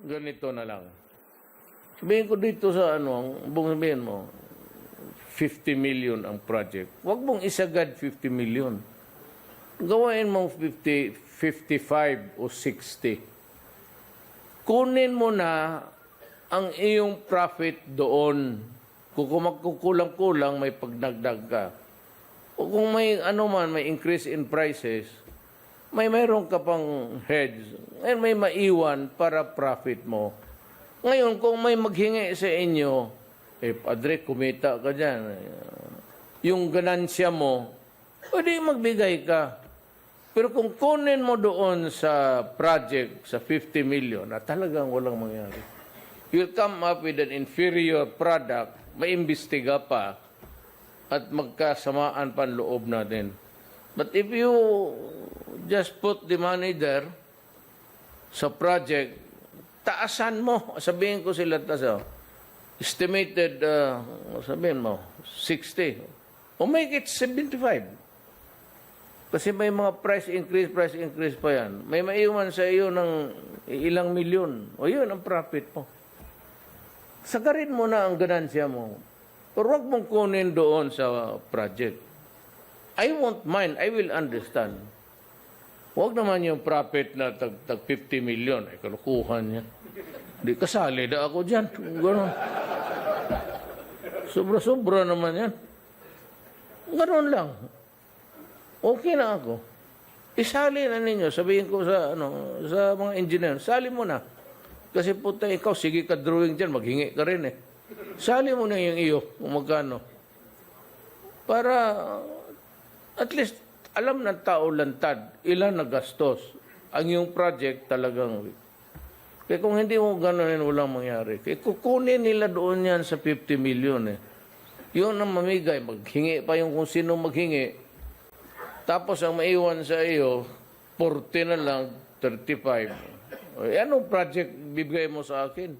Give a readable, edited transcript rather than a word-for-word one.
ganito na lang. Sabihin ko dito sa ano, sabihin mo, 50 million ang project. Huwag mong isagad 50 million. Gawain mong 50, 55 o 60. Kunin mo na ang iyong profit doon. Kung magkukulang-kulang, may pagdagdag ka. O kung may ano man, may increase in prices, mayroon ka pang hedge. Ngayon may maiwan para profit mo. Ngayon, kung may maghingi sa inyo, Padre, kumita ka dyan. Yung ganansya mo, pwede magbigay ka. Pero kung kunin mo doon sa project, sa 50 million, na talagang walang mangyari, you'll come up with an inferior product, maimbestiga pa, at magkasamaan pa ang loob natin. But if you just put the money there sa project, taasan mo. Sabihin ko sila, estimated, sabihin mo, 60. O make it 75. Kasi may mga price increase pa yan. May maiwan sa iyo ng ilang milyon. O yun ang profit mo. Sagarin mo na ang ganansya mo. Pero huwag mong kunin doon sa project. I won't mind. I will understand. Huwag naman yung profit na tag 50 million. Ay, kalukuhan niya. Di kasali na ako dyan. Ganon. Sobra-sobra naman yan. Ganon lang. Okay na ako. Isali na ninyo. Sabihin ko sa mga engineer, sali mo na. Kasi puta, ikaw, sige ka drawing dyan, maghingi ka rin eh. Sali mo na yung iyo, kung magkano. Para, at least, alam ng tao lantad, ilan na gastos. Ang yung project talagang, kaya kung hindi mo gano'n, walang mangyari. Kaya kukunin nila doon yan sa 50 million eh. Yun ang mamigay, maghingi pa yung kung sino maghingi. Tapos ang maiwan sa iyo, 40 na lang, 35. Anong project bibigay mo sa akin?